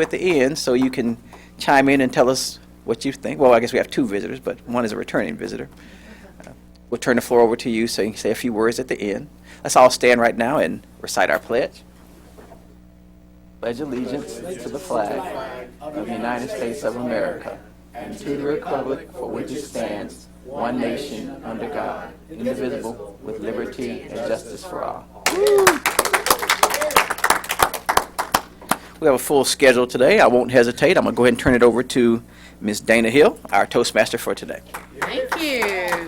at the end so you can chime in and tell us what you think. Well, I guess we have two visitors, but one is a returning visitor. We'll turn the floor over to you so you can say a few words at the end. Let's all stand right now and recite our pledge. Pledge allegiance to the flag of the United States of America and to the republic for which it stands, one nation under God, indivisible, with liberty and justice for all. We have a full schedule today. I won't hesitate. I'm going to go ahead and turn it over to Ms. Dana Hill, our Toastmaster for today. Thank you.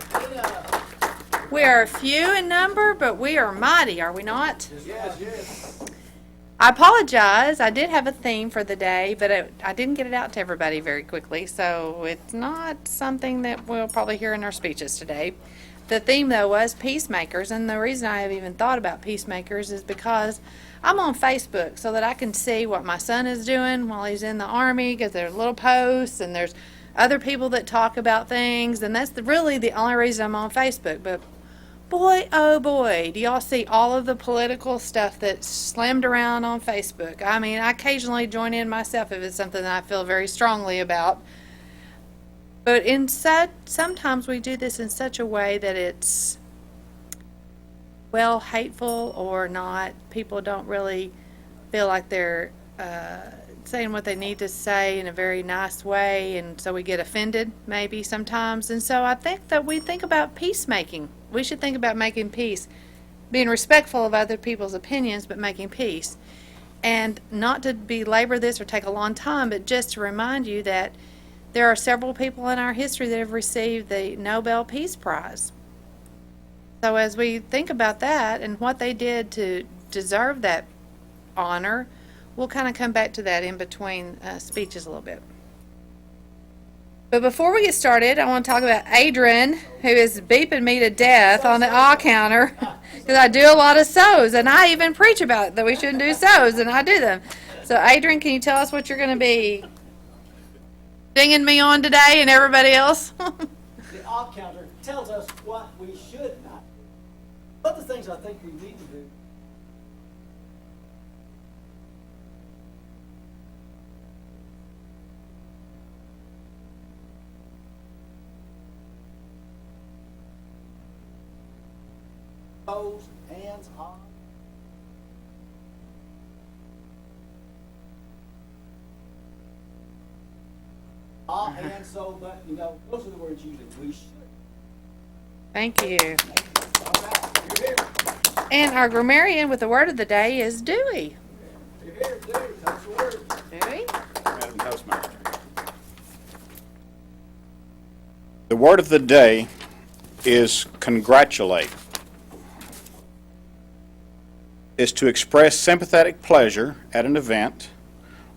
We are few in number, but we are mighty, are we not? Yes. I apologize. I did have a theme for the day, but I didn't get it out to everybody very quickly, so it's not something that we'll probably hear in our speeches today. The theme, though, was peacemakers, and the reason I have even thought about peacemakers is because I'm on Facebook so that I can see what my son is doing while he's in the Army, because there's little posts and there's other people that talk about things, and that's really the only reason I'm on Facebook. But boy, oh boy, do y'all see all of the political stuff that's slammed around on Facebook. I mean, I occasionally join in myself if it's something that I feel very strongly about. But sometimes we do this in such a way that it's, well, hateful or not. People don't really feel like they're saying what they need to say in a very nice way, and so we get offended maybe sometimes. And so I think that we think about peacemaking. We should think about making peace, being respectful of other people's opinions, but making peace. And not to belabor this or take a long time, but just to remind you that there are several people in our history that have received the Nobel Peace Prize. So as we think about that and what they did to deserve that honor, we'll kind of come back to that in between speeches a little bit. But before we get started, I want to talk about Adrian, who is beeping me to death on the awe counter, because I do a lot of sows, and I even preach about that we shouldn't do sows, and I do them. So Adrian, can you tell us what you're going to be dinging me on today and everybody else? The awe counter tells us what we should not do. One of the things I think we need to do hands on. And so, but those are the words usually we should. Thank you. All right, you're here. And our grammarian with the word of the day is Dewey. You're here, Dewey. That's the word. Dewey? Madam Toastmaster. The word of the day is congratulate. Is to express sympathetic pleasure at an event,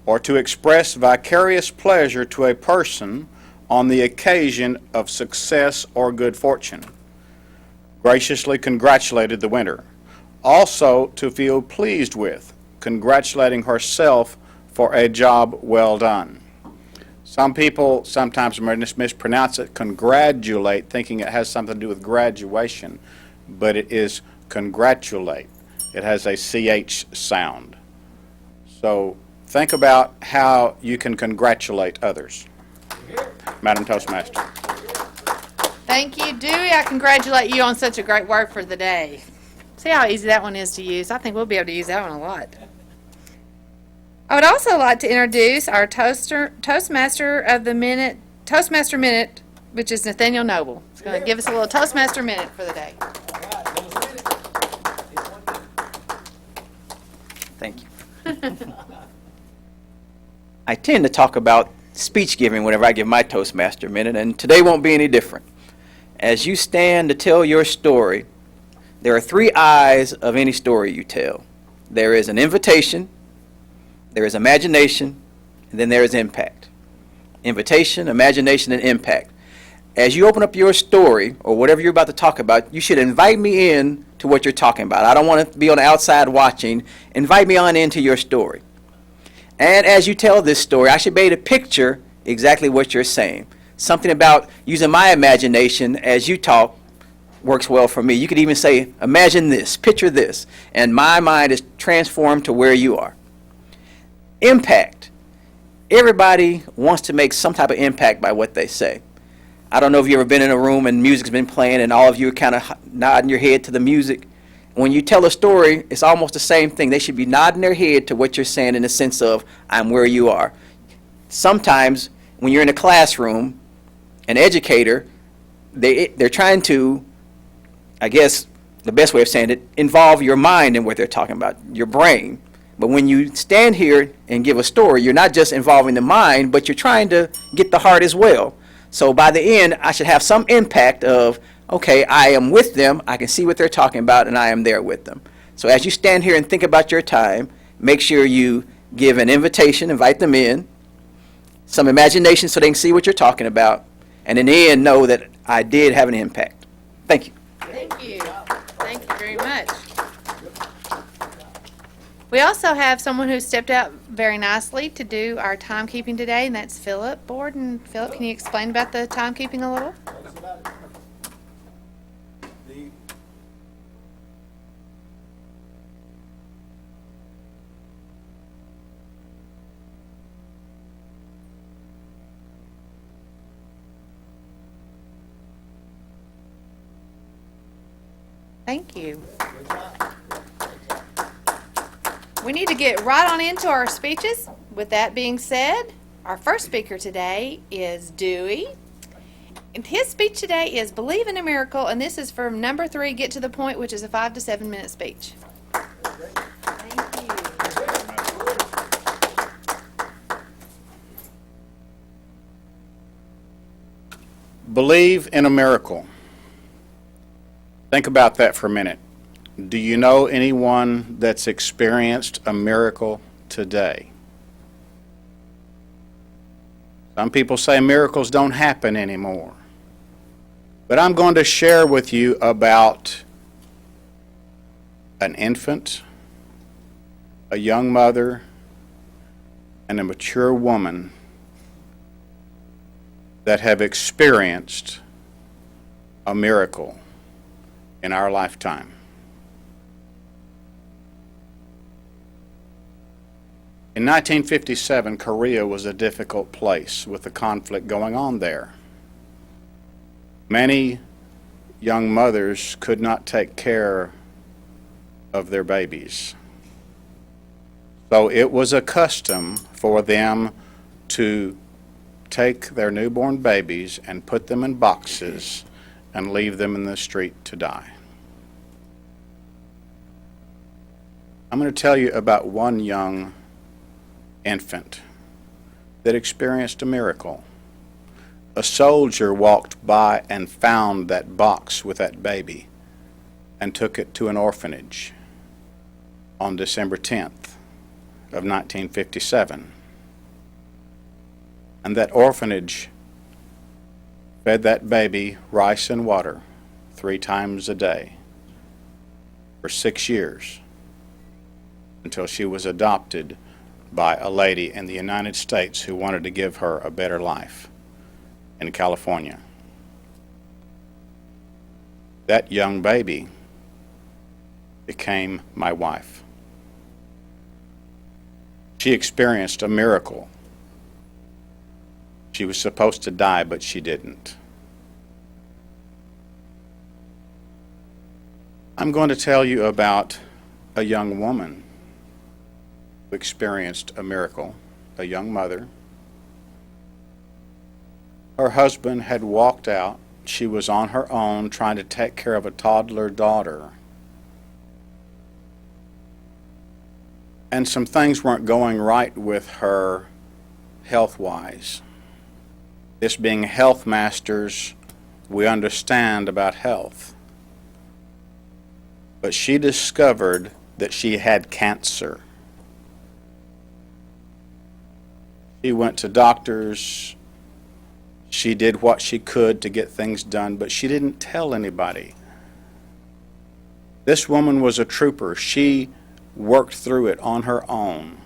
or to express vicarious pleasure to a person on the occasion of success or good fortune. Graciously congratulated the winner. Also to feel pleased with, congratulating herself for a job well done. Some people sometimes mispronounce it, congratulate, thinking it has something to do with graduation, but it is congratulate. It has a CH sound. So think about how you can congratulate others. Madam Toastmaster. Thank you, Dewey. I congratulate you on such a great word for the day. See how easy that one is to use? I think we'll be able to use that one a lot. I would also like to introduce our Toastmaster of the Minute, Toastmaster Minute, which is Nathaniel Noble. He's going to give us a little Toastmaster Minute for the day. Thank you. I tend to talk about speech giving whenever I give my Toastmaster Minute, and today won't be any different. As you stand to tell your story, there are three I's of any story you tell. There is an invitation, there is imagination, and then there is impact. Invitation, imagination, and impact. As you open up your story, or whatever you're about to talk about, you should invite me in to what you're talking about. I don't want to be on the outside watching. Invite me on into your story. And as you tell this story, I should be able to picture exactly what you're saying. Something about using my imagination as you talk works well for me. You could even say, imagine this, picture this, and my mind is transformed to where you are. Impact everybody wants to make some type of impact by what they say. I don't know if you've ever been in a room and music's been playing and all of you are kind of nodding your head to the music. When you tell a story, it's almost the same thing. They should be nodding their head to what you're saying in the sense of, I'm where you are. Sometimes when you're in a classroom, an educator, they're trying to, I guess the best way of saying it, involve your mind in what they're talking about, your brain. But when you stand here and give a story, you're not just involving the mind, but you're trying to get the heart as well. So by the end, I should have some impact of, okay, I am with them, I can see what they're talking about, and I am there with them. So as you stand here and think about your time, make sure you give an invitation, invite them in, some imagination so they can see what you're talking about, and in the end, know that I did have an impact. Thank you. Thank you. Thank you very much. We also have someone who stepped out very nicely to do our timekeeping today, and that's Philip Borden. Philip, can you explain about the timekeeping a little? Thank you. We need to get right on into our speeches. With that being said, our first speaker today is Dewey. And his speech today is Believe in a Miracle, and this is from number 3, Get to the Point, which is a 5 to 7 minute speech. Thank you. Believe in a miracle. Think about that for a minute. Do you know anyone that's experienced a miracle today? Some people say miracles don't happen anymore. But I'm going to share with you about an infant, a young mother, and a mature woman that have experienced a miracle in our lifetime. In 1957, Korea was a difficult place with the conflict going on there. Many young mothers could not take care of their babies. So it was a custom for them to take their newborn babies and put them in boxes and leave them in the street to die. I'm going to tell you about one young infant that experienced a miracle. A soldier walked by and found that box with that baby and took it to an orphanage on December 10th of 1957. And that orphanage fed that baby rice and water 3 times a day for 6 years until she was adopted by a lady in the United States who wanted to give her a better life in California. That young baby became my wife. She experienced a miracle. She was supposed to die, but she didn't. I'm going to tell you about a young woman who experienced a miracle, a young mother. Her husband had walked out. She was on her own trying to take care of a toddler daughter. And some things weren't going right with her health-wise. This being Healthmasters, we understand about health. But she discovered that she had cancer. She went to doctors. She did what she could to get things done, but she didn't tell anybody. This woman was a trooper. She worked through it on her own,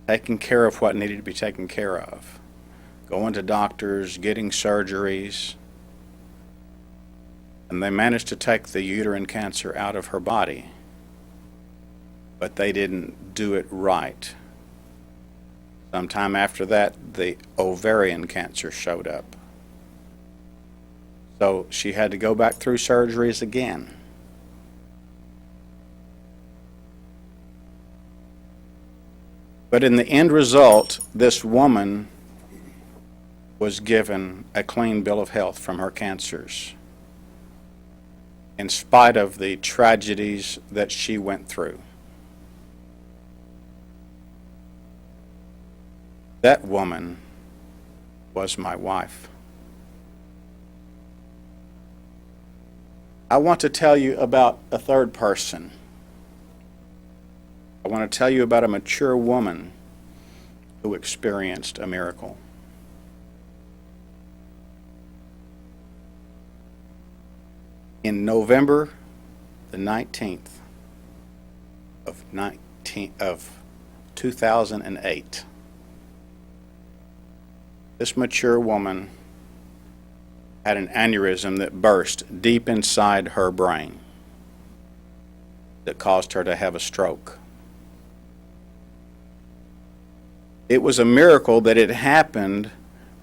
taking care of what needed to be taken care of, going to doctors, getting surgeries, and they managed to take the uterine cancer out of her body, but they didn't do it right. Sometime after that, the ovarian cancer showed up. So she had to go back through surgeries again. But in the end result, this woman was given a clean bill of health from her cancers, in spite of the tragedies that she went through. That woman was my wife. I want to tell you about a third person. I want to tell you about a mature woman who experienced a miracle. In November the 19th of 2008, this mature woman had an aneurysm that burst deep inside her brain that caused her to have a stroke. It was a miracle that it happened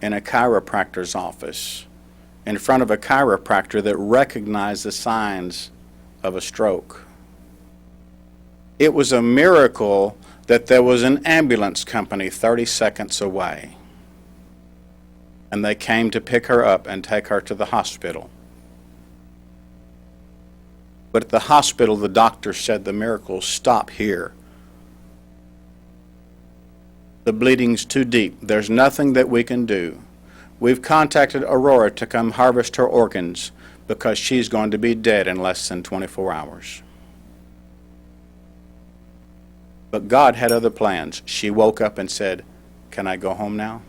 in a chiropractor's office, in front of a chiropractor that recognized the signs of a stroke. It was a miracle that there was an ambulance company 30 seconds away, and they came to pick her up and take her to the hospital. But at the hospital, the doctor said the miracle stop here. The bleeding's too deep. There's nothing that we can do. We've contacted Aurora to come harvest her organs because she's going to be dead in less than 24 hours. But God had other plans. She woke up and said, "Can I go home now?"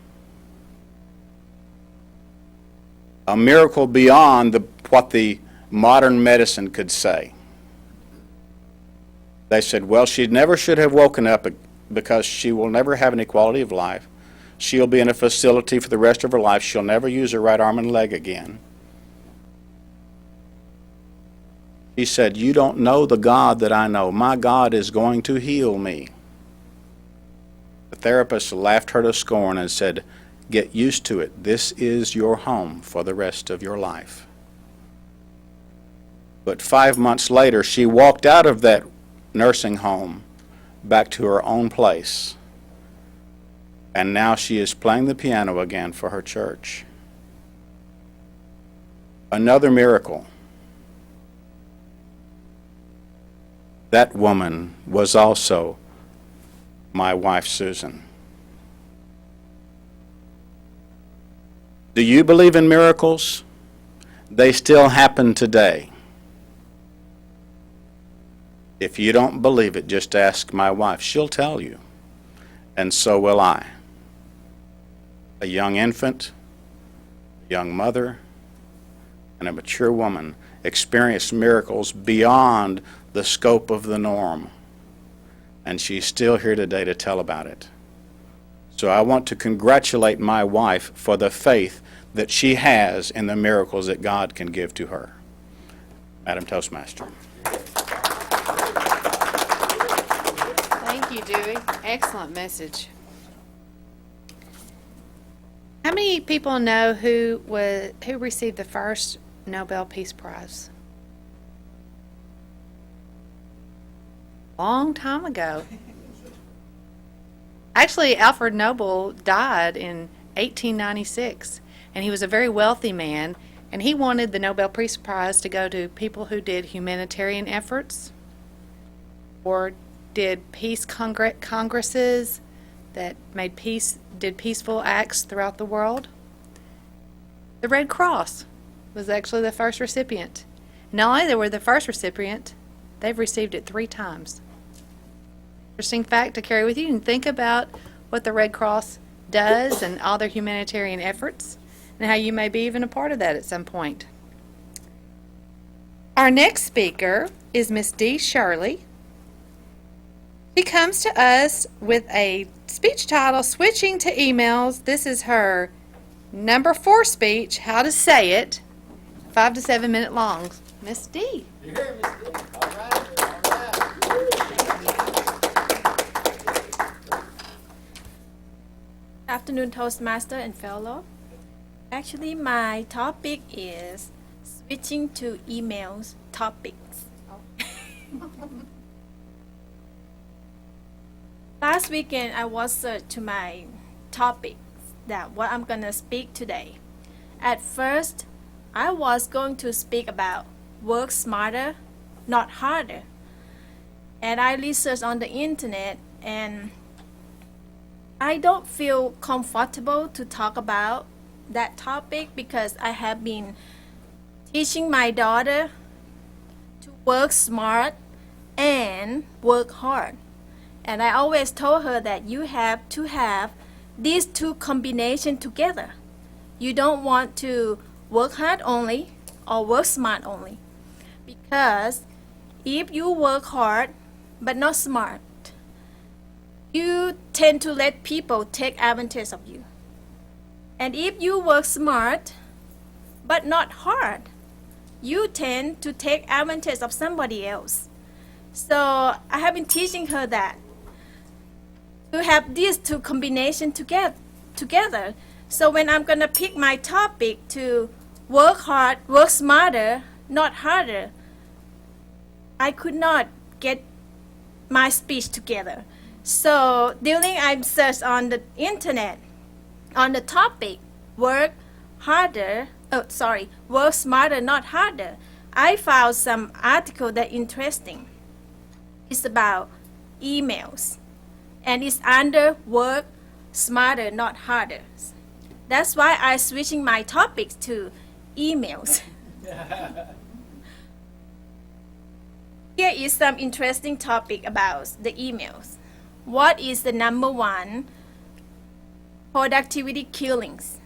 A miracle beyond what the modern medicine could say. They said, well, she never should have woken up because she will never have any quality of life. She'll be in a facility for the rest of her life. She'll never use her right arm and leg again. She said, you don't know the God that I know. My God is going to heal me. The therapist laughed her to scorn and said, get used to it. This is your home for the rest of your life. But 5 months later, she walked out of that nursing home back to her own place. And now she is playing the piano again for her church. Another miracle. That woman was also my wife, Susan. Do you believe in miracles? They still happen today. If you don't believe it, just ask my wife. She'll tell you. And so will I. A young infant, a young mother, and a mature woman experienced miracles beyond the scope of the norm. And she's still here today to tell about it. So I want to congratulate my wife for the faith that she has in the miracles that God can give to her. Madam Toastmaster. Thank you, Dewey. Excellent message. How many people know who received the first Nobel Peace Prize? Long time ago. Actually, Alfred Nobel died in 1896, and he was a very wealthy man, and he wanted the Nobel Peace Prize to go to people who did humanitarian efforts or did peace congresses that did peaceful acts throughout the world. The Red Cross was actually the first recipient. Not only they were the first recipient, they've received it 3 times. Interesting fact to carry with you, and think about what the Red Cross does and all their humanitarian efforts and how you may be even a part of that at some point. Our next speaker is Miss Dee Shirley. She comes to us with a speech title, Switching to Emails. This is her number 4 speech, How to Say It, 5 to 7 minute long. Miss Dee. You hear Miss Dee? All right, all right. Afternoon, Toastmaster and fellow. Actually, my topic is switching to emails topics. Last weekend, I was searched to my topics that what I'm gonna speak today. At first, I was going to speak about work smarter, not harder. And I researched on the internet, and I don't feel comfortable to talk about that topic because I have been teaching my daughter to work smart and work hard. And I always told her that you have to have these two combinations together. You don't want to work hard only or work smart only. Because if you work hard but not smart, you tend to let people take advantage of you. And if you work smart but not hard, you tend to take advantage of somebody else. So I have been teaching her that to have these two combinations together. So when I'm gonna pick my topic to work hard, work smarter, not harder, I could not get my speech together. So during I searched on the internet on the topic work smarter, not harder, I found some article that interesting. It's about emails, and it's under work smarter, not harder. That's why I'm switching my topics to emails. Here is some interesting topic about the emails. What is the number one productivity killings?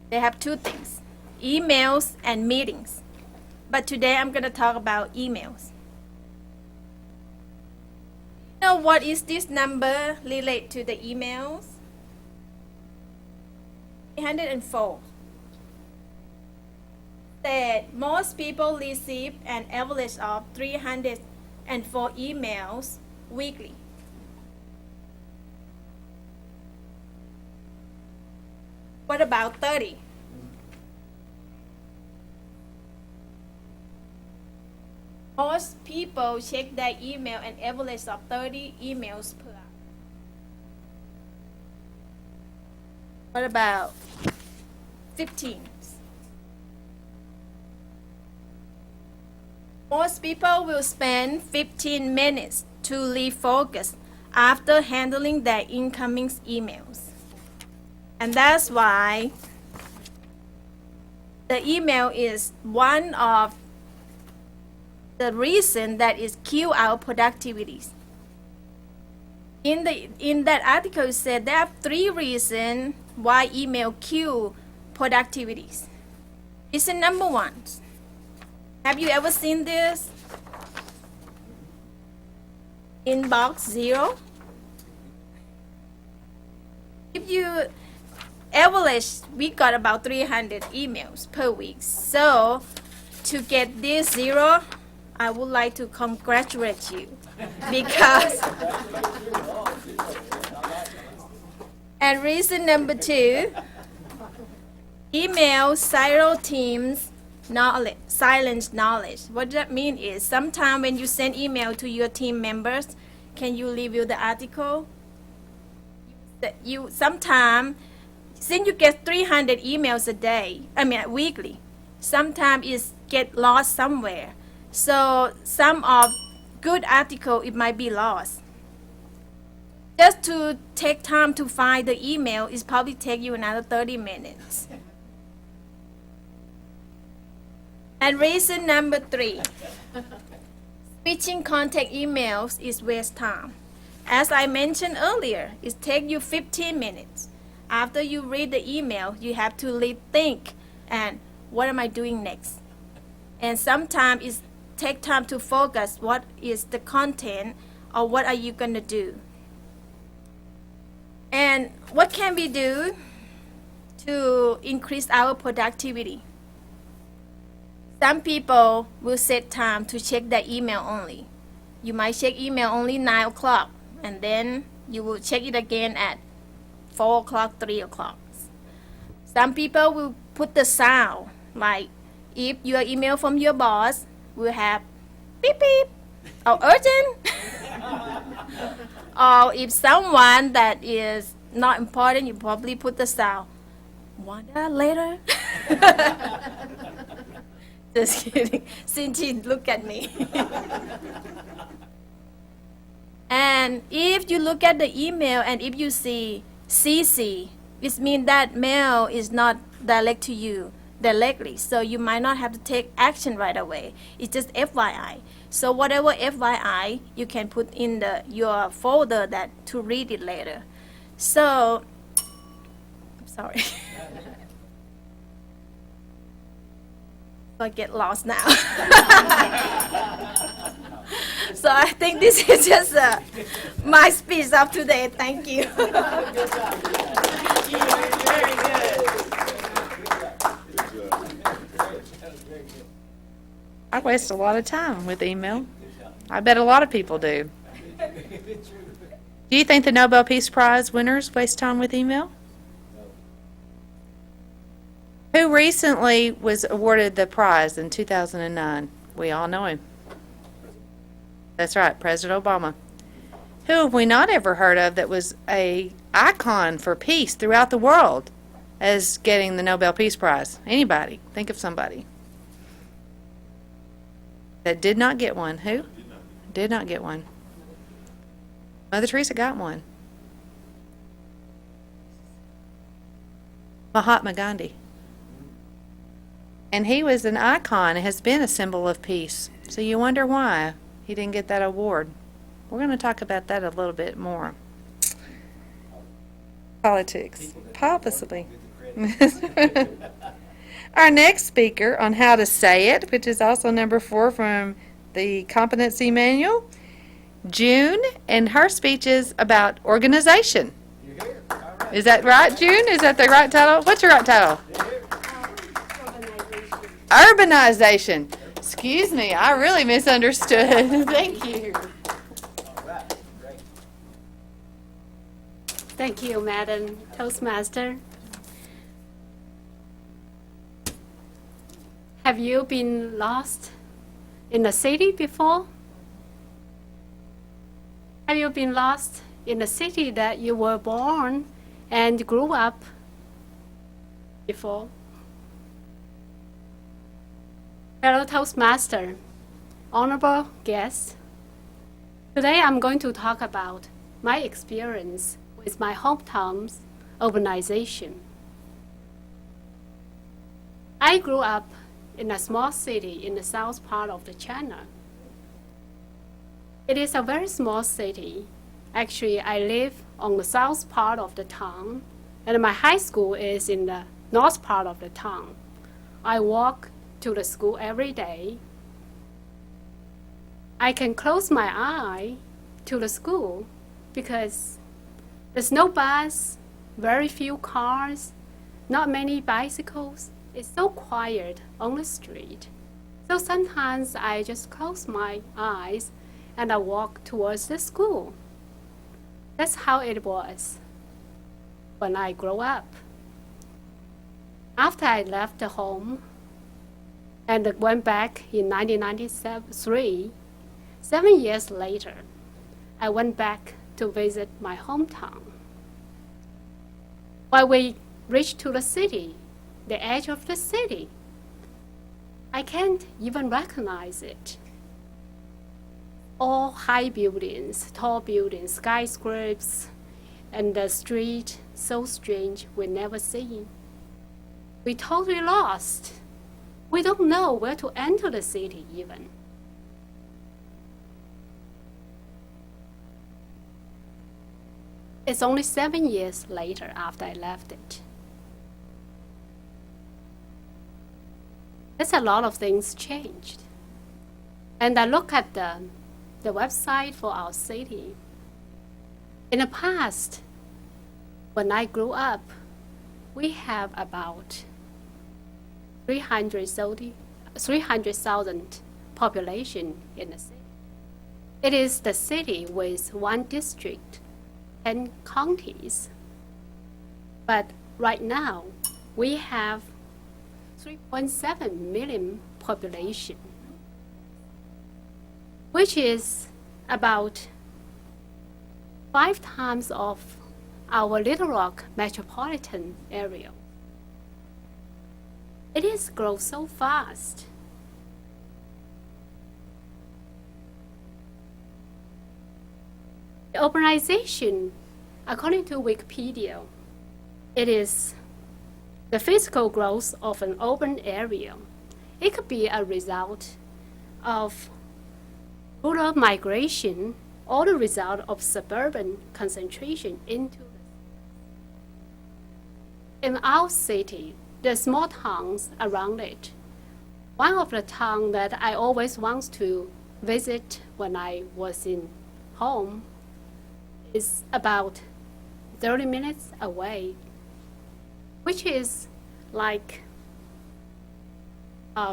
They have two things, emails and meetings. But today I'm going to talk about emails. You know what is this number relate to the emails? 304. That most people receive an average of 304 emails weekly. What about 30? Most people check their email an average of 30 emails per hour. What about 15? Most people will spend 15 minutes to refocus after handling their incoming emails. And that's why the email is one of the reason that is kill our productivities. In that article it said there are 3 reasons why email kill productivities. It's the number 1. Have you ever seen this? Inbox 0. If you average, we got about 300 emails per week. So to get this 0, I would like to congratulate you because and reason number 2, email zero teams knowledge, silence knowledge. What that mean is sometimes when you send email to your team members, can you review the article? You sometimes, since you get 300 emails weekly, sometimes it get lost somewhere. So some of good article, it might be lost. Just to take time to find the email is probably take you another 30 minutes. And reason number 3, switching contact emails is waste time. As I mentioned earlier, it takes you 15 minutes. After you read the email, you have to rethink and what am I doing next? And sometimes it takes time to focus what is the content or what are you going to do. And what can we do to increase our productivity? Some people will set time to check their email only. You might check email only 9 o'clock, and then you will check it again at 4 o'clock, 3 o'clock. Some people will put the sound, like if your email from your boss will have beep beep or urgent. Or if someone that is not important, you probably put the sound, wonder later. Just kidding. Cindy, look at me. And if you look at the email and if you see CC, it means that mail is not direct to you directly. So you might not have to take action right away. It's just FYI. So whatever FYI, you can put in your folder that to read it later. So, I'm sorry. I get lost now. So I think this is just my speech of today. Thank you. I waste a lot of time with email. I bet a lot of people do. Do you think the Nobel Peace Prize winners waste time with email? Who recently was awarded the prize in 2009? We all know him. That's right, President Obama. Who have we not ever heard of that was an icon for peace throughout the world as getting the Nobel Peace Prize? Anybody? Think of somebody that did not get one. Who? Did not get one. Mother Teresa got one. Mahatma Gandhi. And he was an icon, has been a symbol of peace. So you wonder why he didn't get that award. We're going to talk about that a little bit more. Politics. Possibly. Our next speaker on how to say it, which is also number 4 from the competency manual, June, and her speech is about organization. Is that right, June? Is that the right title? What's your right title? Urbanization. Excuse me, I really misunderstood. Thank you. Thank you, Madam Toastmaster. Have you been lost in a city before? Have you been lost in a city that you were born and grew up before? Fellow Toastmaster, honorable guests, today I'm going to talk about my experience with my hometown's urbanization. I grew up in a small city in the south part of the China. It is a very small city. Actually, I live on the south part of the town, and my high school is in the north part of the town. I walk to the school every day. I can close my eye to the school because there's no bus, very few cars, not many bicycles. It's so quiet on the street. So sometimes I just close my eyes and I walk towards the school. That's how it was when I grew up. After I left the home and went back in 1993, 7 years later, I went back to visit my hometown. While we reached to the city, the edge of the city, I can't even recognize it. All high buildings, tall buildings, skyscrapers, and the street so strange we never seen. We totally lost. We don't know where to enter the city even. It's only 7 years later after I left it. There's a lot of things changed. And I look at the website for our city. In the past, when I grew up, we have about 300,000 population in the city. It is the city with 1 district, 10 counties. But right now, we have 3.7 million population, which is about 5 times of our Little Rock metropolitan area. It is grown so fast. The urbanization, according to Wikipedia, it is the physical growth of an urban area. It could be a result of rural migration or the result of suburban concentration into in our city, the small towns around it. One of the towns that I always want to visit when I was in home is about 30 minutes away, which is like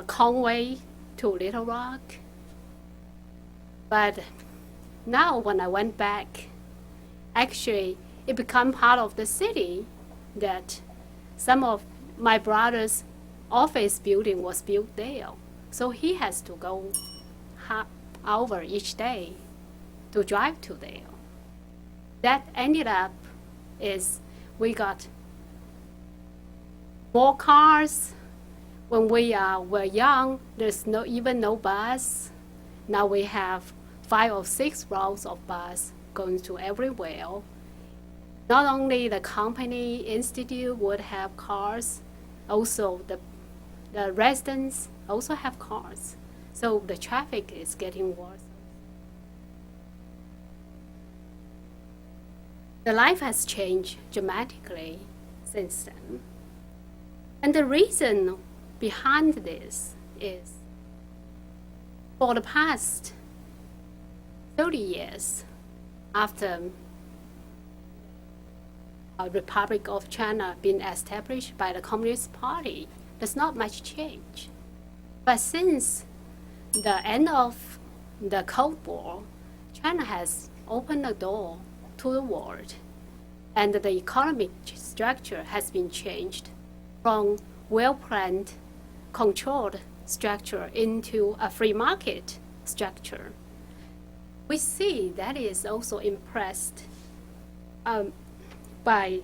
Conway to Little Rock. But now when I went back, actually it became part of the city that some of my brother's office building was built there. So he has to go half hour each day to drive to there. That ended up is we got more cars. When we were young, there's even no bus. Now we have 5 or 6 routes of bus going to everywhere. Not only the company, institute would have cars, also the residents also have cars. So the traffic is getting worse. The life has changed dramatically since then. And the reason behind this is for the past 30 years after the Republic of China being established by the Communist Party, there's not much change. But since the end of the Cold War, China has opened the door to the world, and the economic structure has been changed from well-planned, controlled structure into a free market structure. We see that is also impressed by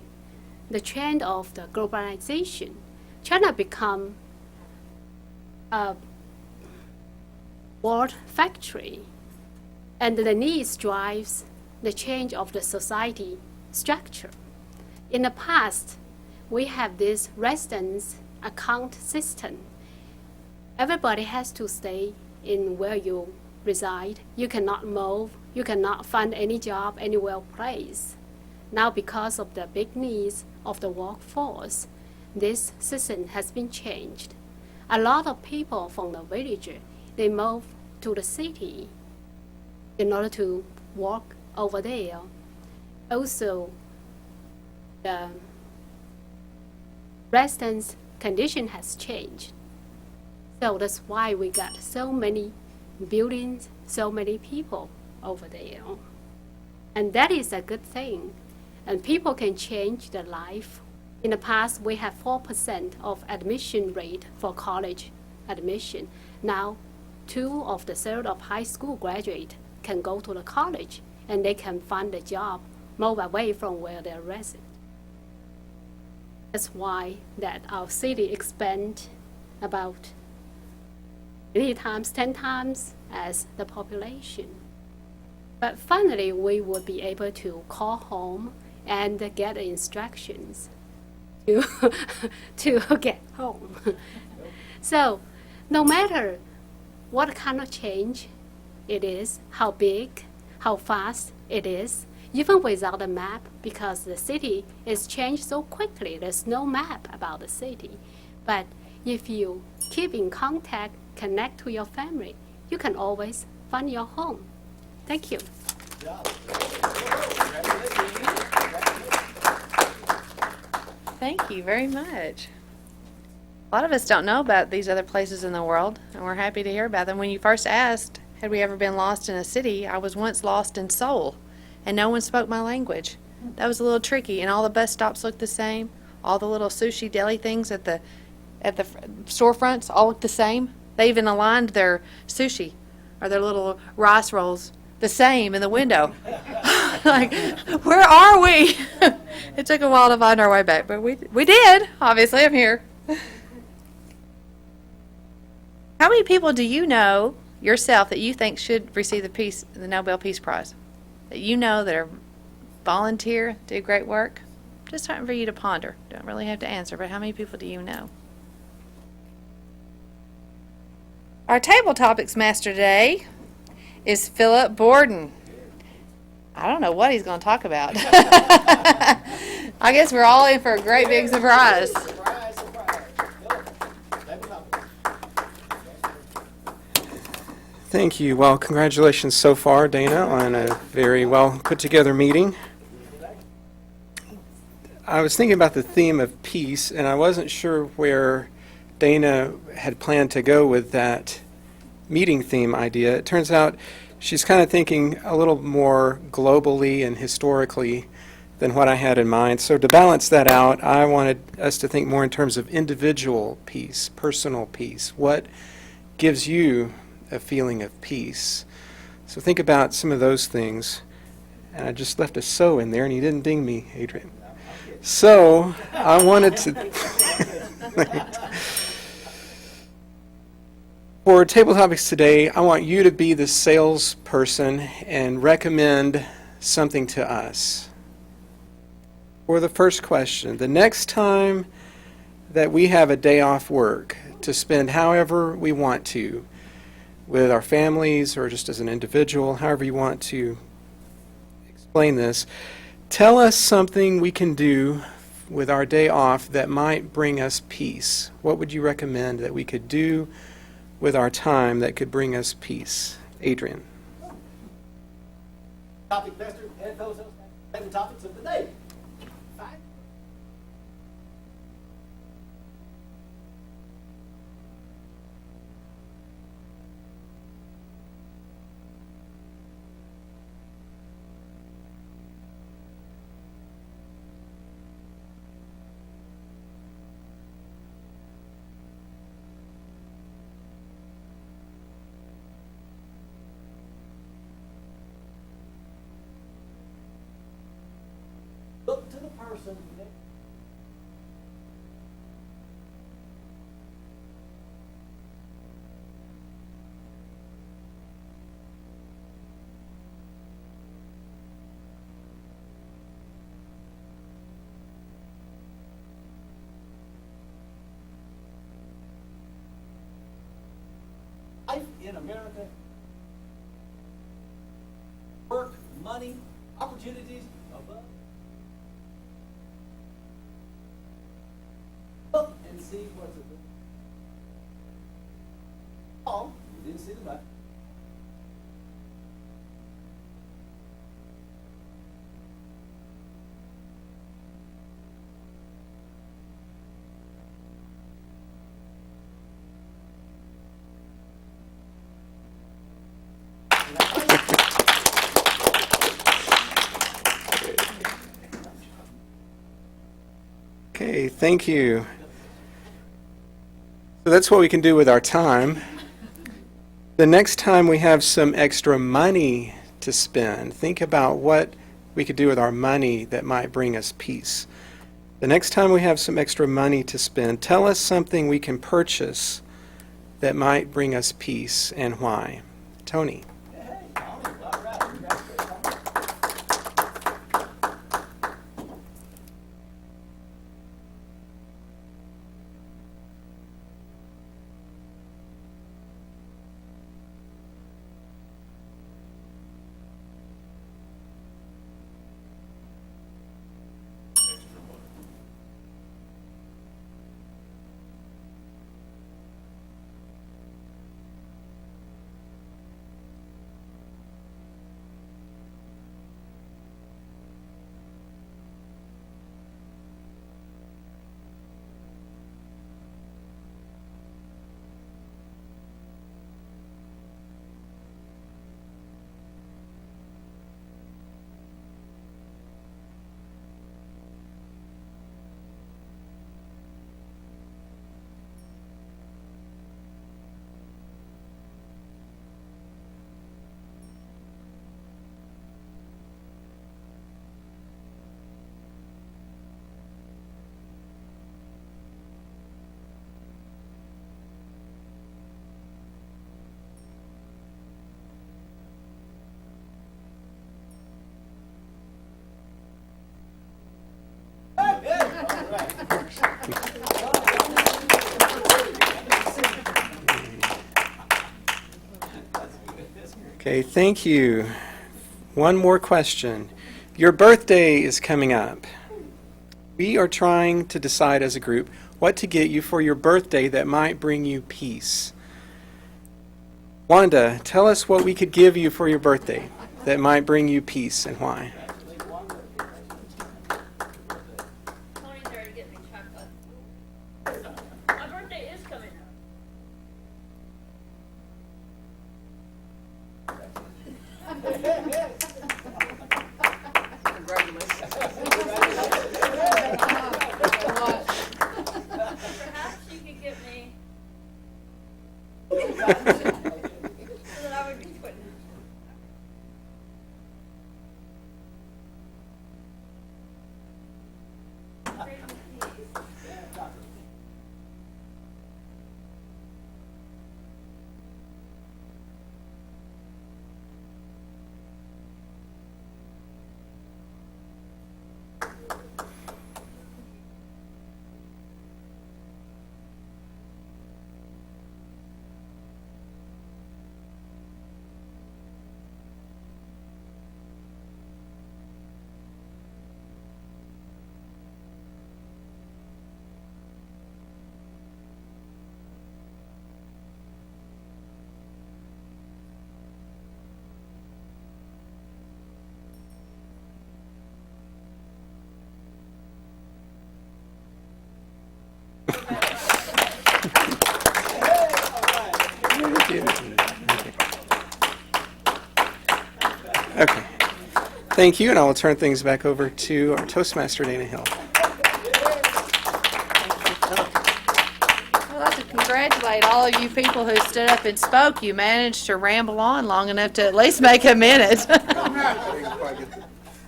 the trend of the globalization. China become a world factory, and the needs drives the change of the society structure. In the past, we have this residence account system. Everybody has to stay in where you reside. You cannot move. You cannot find any job anywhere place. Now, because of the big needs of the workforce, this system has been changed. A lot of people from the village, they move to the city in order to work over there. Also, the residence condition has changed. So that's why we got so many buildings, so many people over there. And that is a good thing. And people can change their life. In the past, we have 4% of admission rate for college admission. Now, 2 of the 3rd of high school graduate can go to the college, and they can find a job, move away from where they're resident. That's why that our city expand about 3 times, 10 times as the population. But finally, we will be able to call home and get the instructions to, to get home. So no matter what kind of change it is, how big, how fast it is, even without a map, because the city is changed so quickly, there's no map about the city. But if you keep in contact, connect to your family, you can always find your home. Thank you. Thank you very much. A lot of us don't know about these other places in the world, and we're happy to hear about them. When you first asked, had we ever been lost in a city, I was once lost in Seoul, and no one spoke my language. That was a little tricky, and all the bus stops looked the same. all the little sushi deli things at the storefronts all look the same. They even aligned their sushi or their little rice rolls the same in the window. Like, where are we? It took a while to find our way back, but we did. Obviously, I'm here. How many people do you know yourself that you think should receive the Nobel Peace Prize? That you know that are volunteer, do great work? Just something for you to ponder. Don't really have to answer, but how many people do you know? Our table topics master today is Philip Borden. I don't know what he's going to talk about. I guess we're all in for a great big surprise. Surprise, surprise. Table topics. Thank you. Well, congratulations so far, Dana, on a very well put together meeting. I was thinking about the theme of peace, and I wasn't sure where Dana had planned to go with that meeting theme idea. It turns out she's kind of thinking a little more globally and historically than what I had in mind. So to balance that out, I wanted us to think more in terms of individual peace, personal peace. What gives you a feeling of peace? So think about some of those things. And I just left a so in there, and you didn't ding me, Adrian. So I wanted to... For table topics today, I want you to be the salesperson and recommend something to us. For the first question, the next time that we have a day off work to spend however we want to, with our families or just as an individual, however you want to explain this, tell us something we can do with our day off that might bring us peace. What would you recommend that we could do with our time that could bring us peace? Adrian. Topic master and fellow sales table topics of the day. Fine. Look to the person next. Life in America, work, money, opportunities above. Look and see what's it. Oh, you didn't see the button. Okay, thank you. So that's what we can do with our time. The next time we have some extra money to spend, think about what we could do with our money that might bring us peace. The next time we have some extra money to spend, tell us something we can purchase that might bring us peace and why. Tony. Hey, Tommy, all right, congratulations, Tommy. Okay, thank you. One more question. Your birthday is coming up. We are trying to decide as a group what to get you for your birthday that might bring you peace. Wanda, tell us what we could give you for your birthday that might bring you peace and why. Tony's already getting me chocolate. My birthday is coming up. Perhaps you could get me. So that I would be quitting. Okay. Thank you, and I will turn things back over to our Toastmaster, Dana Hill. I'd like to congratulate all of you people who stood up and spoke. You managed to ramble on long enough to at least make a minute. I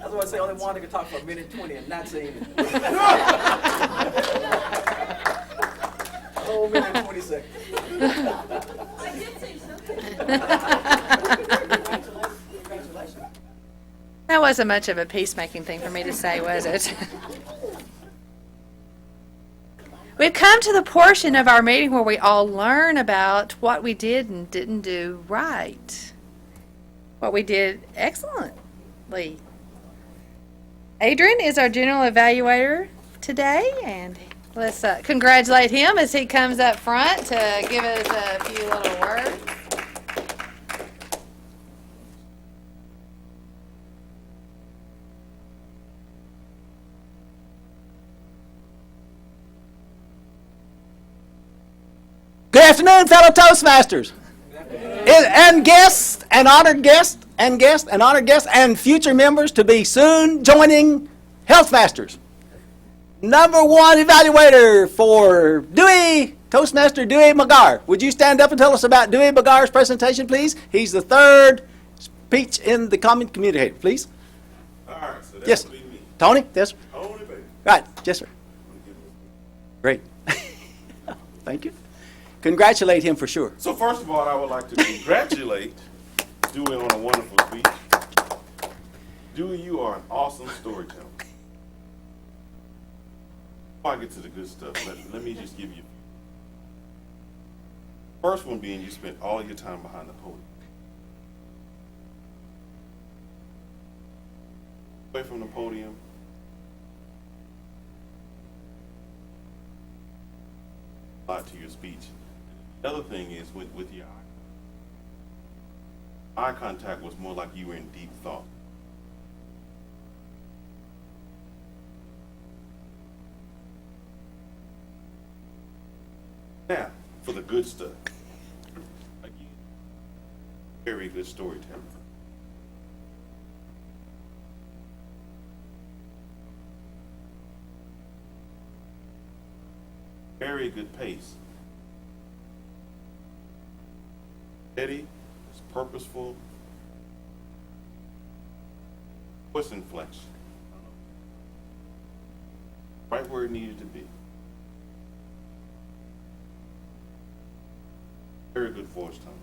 was going to say only Wanda could talk for a minute 20 and not say anything. A whole minute and 20 seconds. I did say something. That wasn't much of a peacemaking thing for me to say, was it? We've come to the portion of our meeting where we all learn about what we did and didn't do right. What we did excellently. Adrian is our general evaluator today, and let's congratulate him as he comes up front to give us a few little words. Good afternoon, fellow Toastmasters. And guests, and honored guests, and honored guests, and future members to be soon joining Healthmasters. Number one evaluator for Dewey, Toastmaster Dewey McGar. Would you stand up and tell us about Dewey McGar's presentation, please? He's the third speech in the common communicator, please. All right, so that Yes. would be me. Tony, yes, sir. Only baby. Right, yes, sir. Great. Thank you. Congratulate him for sure. So first of all, I would like to congratulate Dewey on a wonderful speech. Dewey, you are an awesome storyteller. Before I get to the good stuff, let me just give you. First one being you spent all your time behind the podium. Away from the podium. A lot to your speech. The other thing is with your eye contact was more like you were in deep thought. Now, for the good stuff. Again, very good storyteller. Very good pace. Steady, it's purposeful. Voice inflection. Right where it needed to be. Very good voice tone.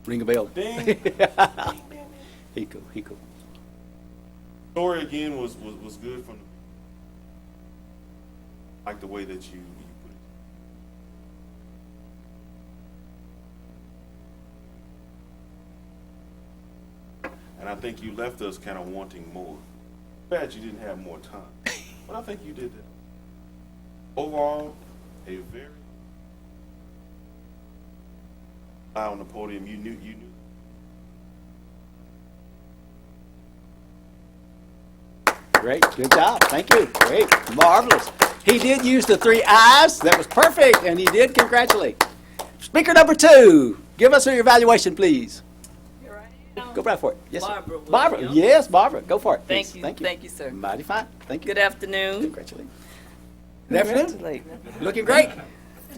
Ring a bell. Ding. He cool. Story again was good from like the way that you put it. And I think you left us kind of wanting more. Bad you didn't have more time, but I think you did that. Overall, a very on the podium. You knew. Great, good job, thank you, great, marvelous. He did use the 3 I's, that was perfect, and he did congratulate. Speaker number 2, give us your evaluation, please. Here I am. Go right for it. Yes, sir. Barbara Barbara, Williams. yes, Barbara, go for it. Thank please. you. Thank you. Thank you, sir. Mighty fine, thank you. Good afternoon. Congratulations. Good afternoon. Congratulate. Looking great.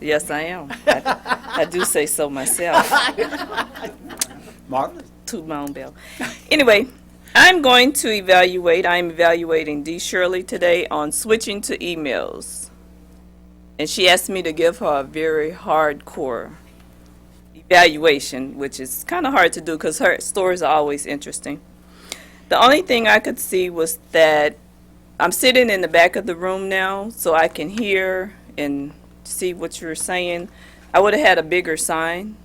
Yes, I am. I do say so myself. Marvelous. Toot my own bell. Anyway, I'm evaluating D. Shirley today on switching to emails. And she asked me to give her a very hardcore evaluation, which is kind of hard to do because her stories are always interesting. The only thing I could see was that I'm sitting in the back of the room now, so I can hear and see what you're saying. I would have had a bigger sign,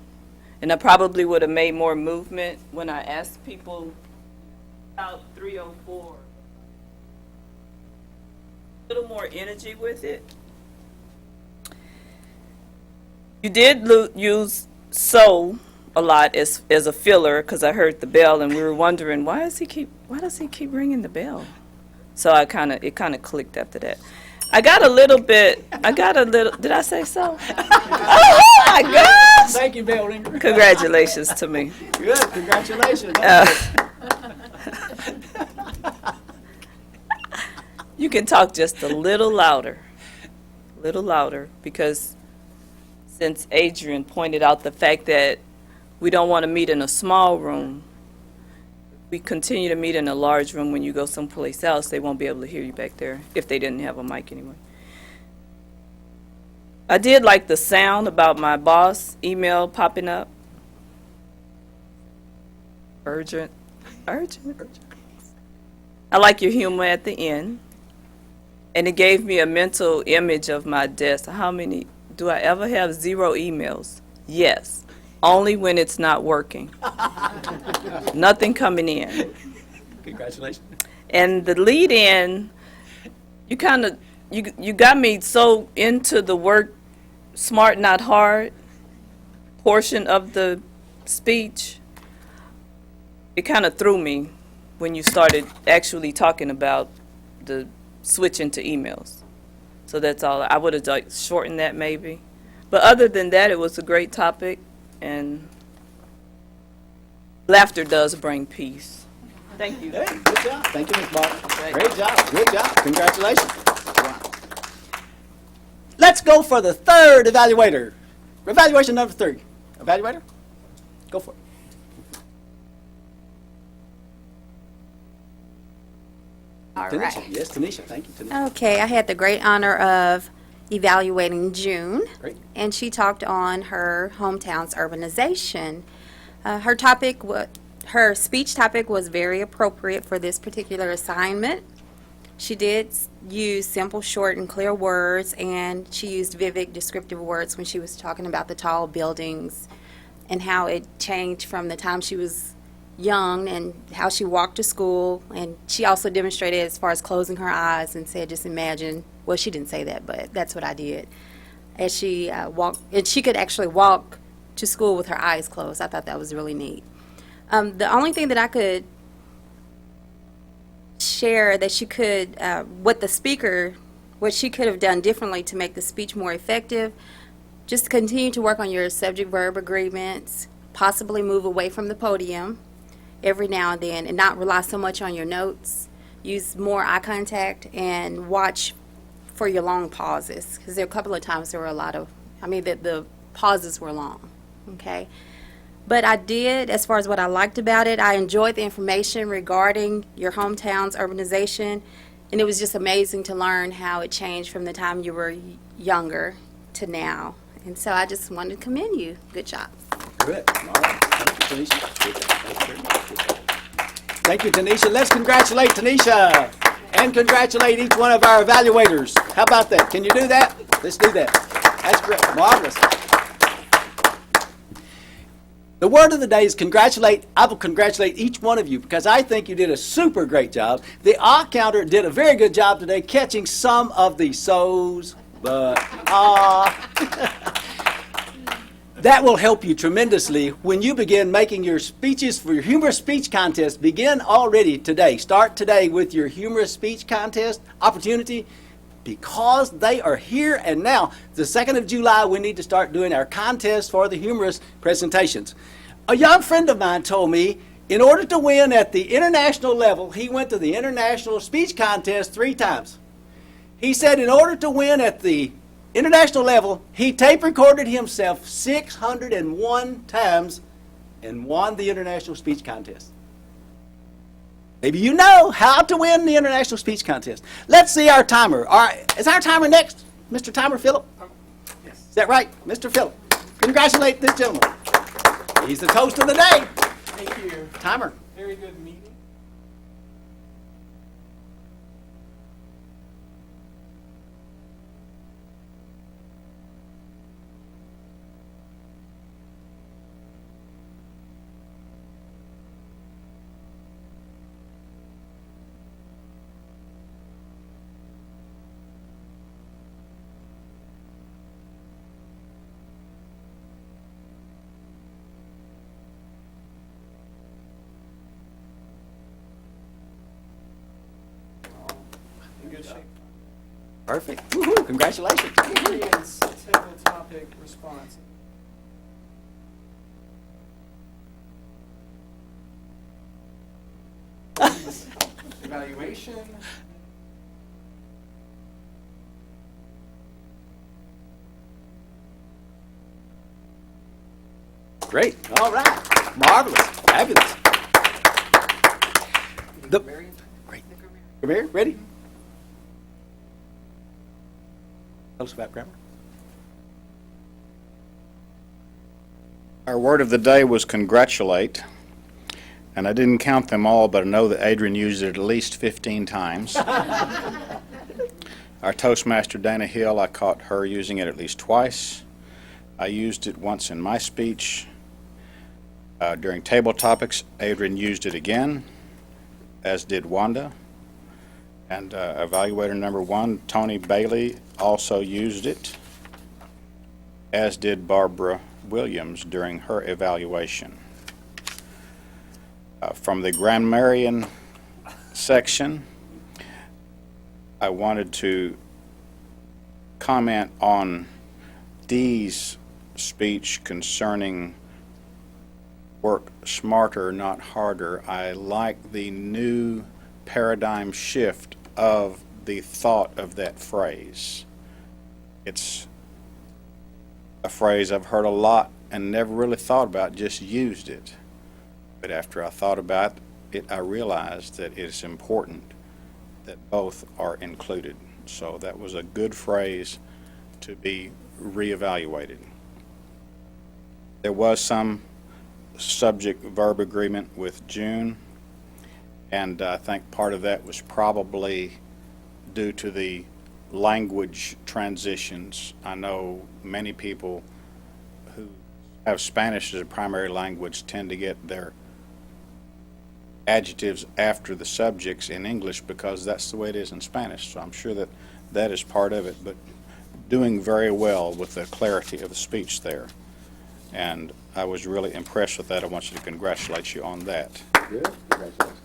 and I probably would have made more movement when I asked people about 304. A little more energy with it. You did use "so" a lot as a filler because I heard the bell, and we were wondering why does he keep ringing the bell? So it kind of clicked after that. I got a little. Did I say so? Oh my gosh! Thank you, bell ringer. Congratulations to me. Good, congratulations. You can talk just a little louder, because since Adrian pointed out the fact that we don't want to meet in a small room, we continue to meet in a large room. When you go someplace else, they won't be able to hear you back there if they didn't have a mic anyway. I did like the sound about my boss email popping up. Urgent. I like your humor at the end. And it gave me a mental image of my desk. How many, do I ever have 0 emails? Yes, only when it's not working. Nothing coming in. Congratulations. And the lead in, you got me so into the work smart, not hard portion of the speech. It kind of threw me when you started actually talking about the switching to emails. So that's all. I would have shortened that maybe. But other than that, it was a great topic, and laughter does bring peace. Thank you. Hey, good job. Thank you, Ms. Barbara. Great job. Good job. Congratulations. Wow. Let's go for the 3rd evaluator. Evaluation number 3. Evaluator, go for it. All Tanisha. right. Yes, Tanisha. Thank you, Tanisha. Okay, I had the great honor of evaluating June, Great. and she talked on her hometown's urbanization. Her speech topic was very appropriate for this particular assignment. She did use simple, short, and clear words, and she used vivid, descriptive words when she was talking about the tall buildings and how it changed from the time she was young and how she walked to school. And she also demonstrated as far as closing her eyes and said, just imagine, well, she didn't say that, but that's what I did. As she walked, and she could actually walk to school with her eyes closed. I thought that was really neat. The only thing that I could share that she could, what she could have done differently to make the speech more effective, just continue to work on your subject-verb agreements, possibly move away from the podium every now and then, and not rely so much on your notes. Use more eye contact and watch for your long pauses, because there were a couple of times there were the pauses were long, okay? But I did, as far as what I liked about it, I enjoyed the information regarding your hometown's urbanization, and it was just amazing to learn how it changed from the time you were younger to now. And so I just wanted to commend you. Good job. Good. All right. Thank you, Tanisha. Good job. Thank you very much. Good job. Thank you, Tanisha. Let's congratulate Tanisha and congratulate each one of our evaluators. How about that? Can you do that? Let's do that. That's great. Marvelous. The word of the day is congratulate. I will congratulate each one of you because I think you did a super great job. The counter did a very good job today catching some of the so's, but, That will help you tremendously when you begin making your speeches for your humorous speech contest. Begin already today. Start today with your humorous speech contest opportunity because they are here and now. The 2nd of July, we need to start doing our contest for the humorous presentations. A young friend of mine told me in order to win at the international level, he went to the international speech contest 3 times. He said in order to win at the international level, he tape recorded himself 601 times and won the international speech contest. Maybe you know how to win the international speech contest. Let's see our timer. All right, is our timer next? Mr. Timer Phillip? Yes. Is that right? Mr. Phillip. Congratulate this gentleman. He's the toast of the day. Thank you. Timer. Very good meeting. Good shape. Perfect. Woohoo, congratulations. Experience, typical topic, response. Evaluation. Great. All right. Marvelous. Fabulous. Great. Grammar, ready? Tell us about grammar. Our word of the day was congratulate, and I didn't count them all, but I know that Adrian used it at least 15 times. Our Toastmaster, Dana Hill, I caught her using it at least twice. I used it once in my speech. During table topics, Adrian used it again, as did Wanda. And evaluator number 1, Tony Bailey, also used it, as did Barbara Williams during her evaluation. From the grammarian section, I wanted to comment on Dee's speech concerning work smarter, not harder. I like the new paradigm shift of the thought of that phrase. It's a phrase I've heard a lot and never really thought about, just used it. But after I thought about it, I realized that it's important that both are included. So that was a good phrase to be reevaluated. There was some subject-verb agreement with June, and I think part of that was probably due to the language transitions. I know many people who have Spanish as a primary language tend to get their adjectives after the subjects in English because that's the way it is in Spanish. So I'm sure that that is part of it, but doing very well with the clarity of the speech there. And I was really impressed with that. I want you to congratulate you on that. Good. Congratulations.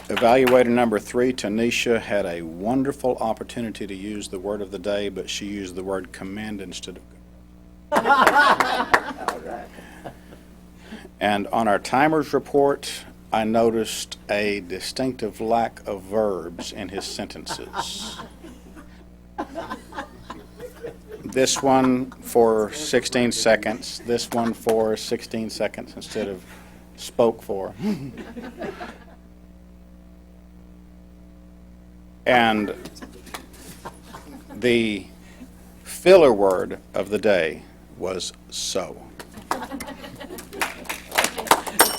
Evaluator number 3, Tanisha, had a wonderful opportunity to use the word of the day, but she used the word commend instead of All right. And on our timers report, I noticed a distinctive lack of verbs in his sentences. This one for 16 seconds, this one for 16 seconds instead of spoke for. And the filler word of the day was so.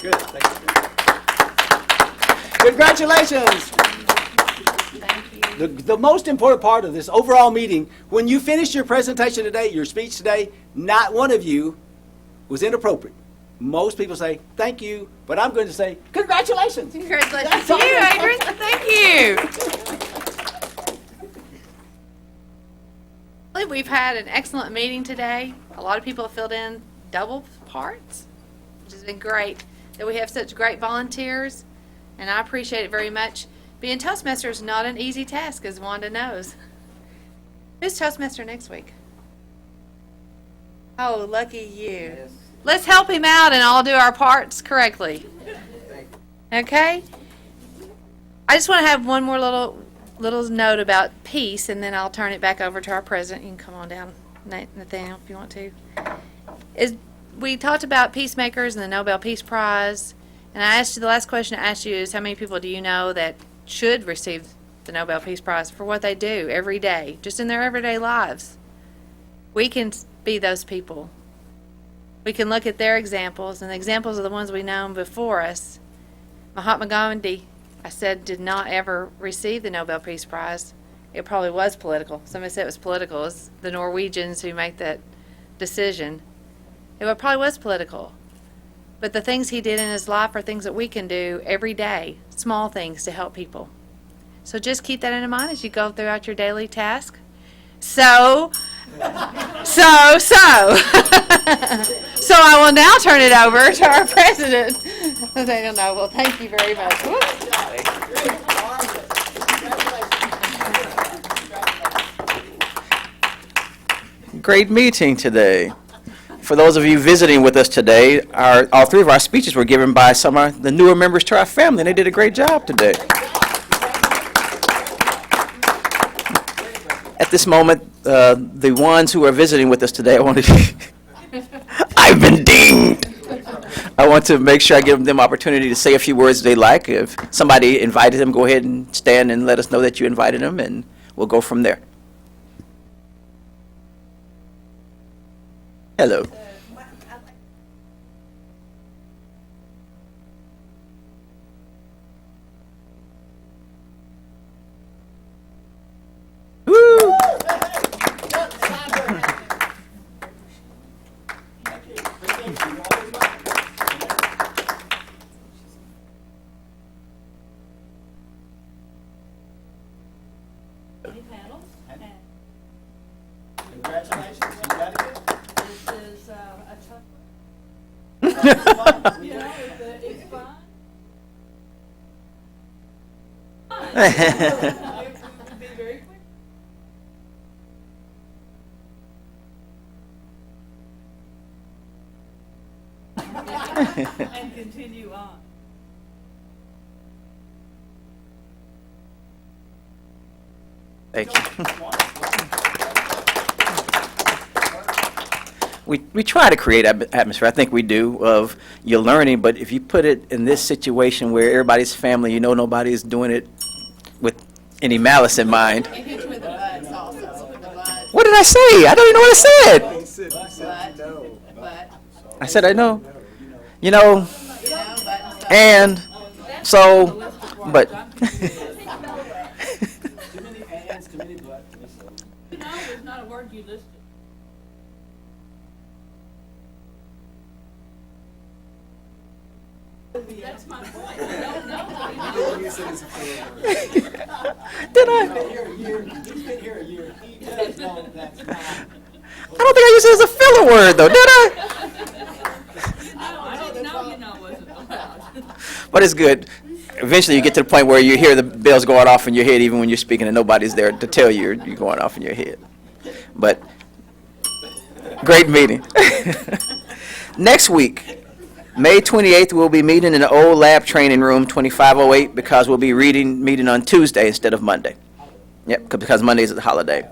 Good. Thank you. Congratulations. Thank you. The most important part of this overall meeting, when you finished your presentation today, your speech today, not one of you was inappropriate. Most people say, thank you, but I'm going to say, congratulations. Congratulations to you, Adrian. Thank you. I believe we've had an excellent meeting today. A lot of people have filled in double parts, which has been great. That we have such great volunteers, and I appreciate it very much. Being Toastmaster is not an easy task, as Wanda knows. Who's Toastmaster next week? Oh, lucky you. Let's help him out and all do our parts correctly. Okay? I just want to have one more little note about peace, and then I'll turn it back over to our president. You can come on down, Nathaniel, if you want to. We talked about peacemakers and the Nobel Peace Prize, and I asked you, the last question I asked you is, how many people do you know that should receive the Nobel Peace Prize for what they do every day, just in their everyday lives? We can be those people. We can look at their examples, and the examples of the ones we know before us. Mahatma Gandhi, I said, did not ever receive the Nobel Peace Prize. It probably was political. Somebody said it was political. It's the Norwegians who make that decision. It probably was political. But the things he did in his life are things that we can do every day, small things to help people. So just keep that in mind as you go throughout your daily task. So I will now turn it over to our president, Nathaniel Noble. Thank you very much. Great meeting today. For those of you visiting with us today, all three of our speeches were given by some of the newer members to our family, and they did a great job today. At this moment, the ones who are visiting with us today, I've been dinged. I want to make sure I give them opportunity to say a few words they like. If somebody invited them, go ahead and stand and let us know that you invited them, and we'll go from there. Hello. Woo! Congratulations. You got it. This is a tough one. You know, it's fun. It would be very quick. And continue on. Thank you. We try to create atmosphere. I think we do, of you're learning, but if you put it in this situation where everybody's family, you know nobody's doing it with any malice in mind. It hits with the butts also, with the butts. What did I say? I don't even know what I said. But, I said I know. You know, and so, but. Too many ands, too many buts. you know, there's not a word you listed. That's my point. I don't know. Did I? He's been here a year. He does know that's not. I don't think I used it as a filler word, though, did I? I didn't know you know wasn't allowed. But it's good. Eventually, you get to the point where you hear the bells going off in your head, even when you're speaking, and nobody's there to tell you you're going off in your head. But great meeting. Next week, May 28th, we'll be meeting in the old lab training room, 2508, because we'll be meeting on Tuesday instead of Monday. Yep, because Monday is a holiday.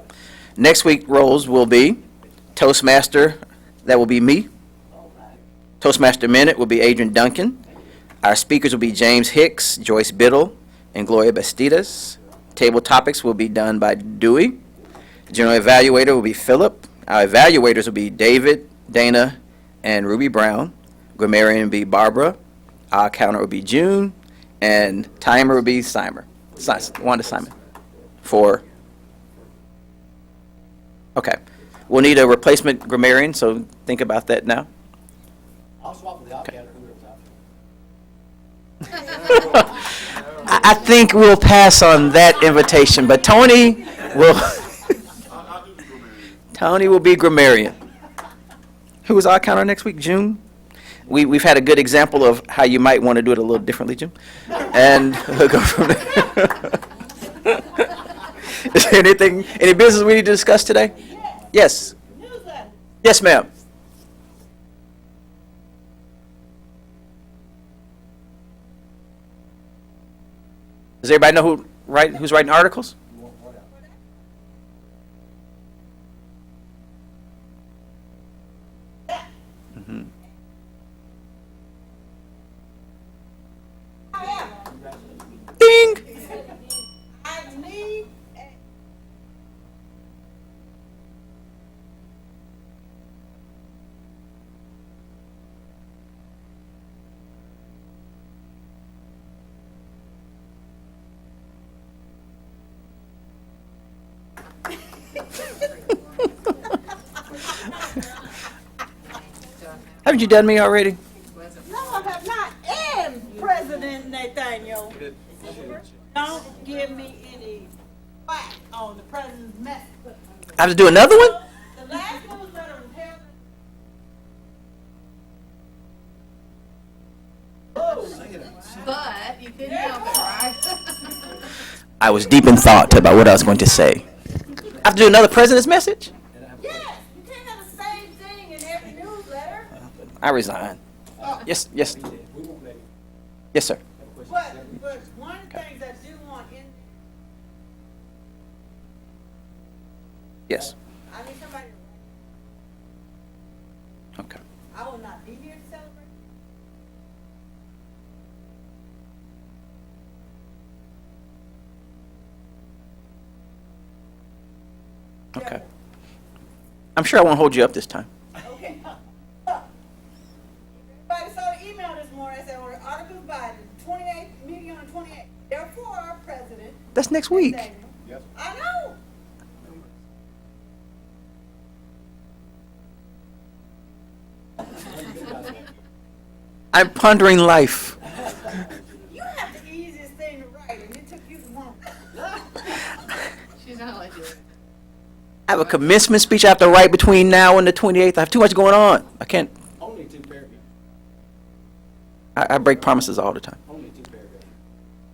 Next week, roles will be Toastmaster, that will be me. Toastmaster Minute will be Adrian Duncan. Our speakers will be James Hicks, Joyce Biddle, and Gloria Bastidas. Table topics will be done by Dewey. General evaluator will be Philip. Our evaluators will be David, Dana, and Ruby Brown. Grammarian will be Barbara. Our counter will be June, and timer will be Wanda Simon. Okay. We'll need a replacement grammarian, so think about that now. I'll swap with the Okay. whoever's I think we'll pass on that invitation, but Tony will, I'll do the grammarian. Tony will be grammarian. Who is our counter next week? June? We've had a good example of how you might want to do it a little differently, June. And we'll go from there. Is there any business we need to discuss today? Yes. Newsletter. Yes, ma'am. Does everybody know who's writing articles? Mhm. Ding! I need a Haven't you done me already? No, I have not. And President Nathaniel, don't give me any whack on the president's message. I have to do another one? The last newsletter was held. But you couldn't help it, right? I was deep in thought about what I was going to say. I have to do another president's message? Yes, you can't have the same thing in every newsletter. I resign. Yes, yes. Yes, sir. But one of the things I do want in, Yes. I need somebody, Okay. I will not be here to celebrate. Okay. I'm sure I won't hold you up this time. Okay. Everybody saw the email this morning, I said, well, the articles by the 28th, meeting on the 28th, therefore our president. That's next week. Yes. I know. I'm pondering life. You have the easiest thing to write, and it took you long. She's not like you. I have a commencement speech I have to write between now and the 28th. I have too much going on. I can't. Only 2 paragraphs. I break promises all the time. Only 2 paragraphs.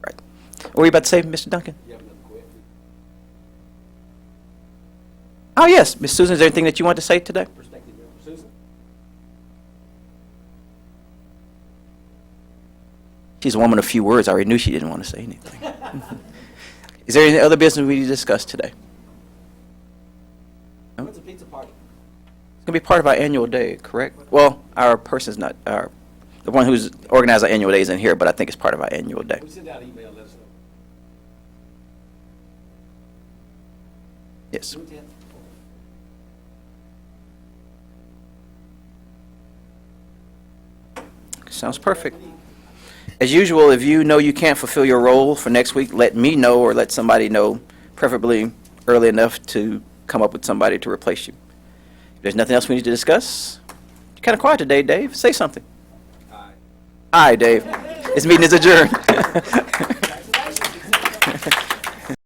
Right. What were you about to say, Mr. Duncan? You have another question? Oh, yes. Miss Susan, is there anything that you want to say today? Perspective member Susan? She's a woman of few words. I already knew she didn't want to say anything. Is there any other business we need to discuss today? No? When's the pizza party? It's going to be part of our annual day, correct? Well, our person's not, the one who's organized our annual day isn't here, but I think it's part of our annual day. We send out an email, let us know. Yes. June 10th? Sounds perfect. As usual, if you know you can't fulfill your role for next week, let me know or let somebody know, preferably early enough to come up with somebody to replace you. If there's nothing else we need to discuss, you're kind of quiet today, Dave. Say something. Aye. Aye, Dave. This meeting is adjourned.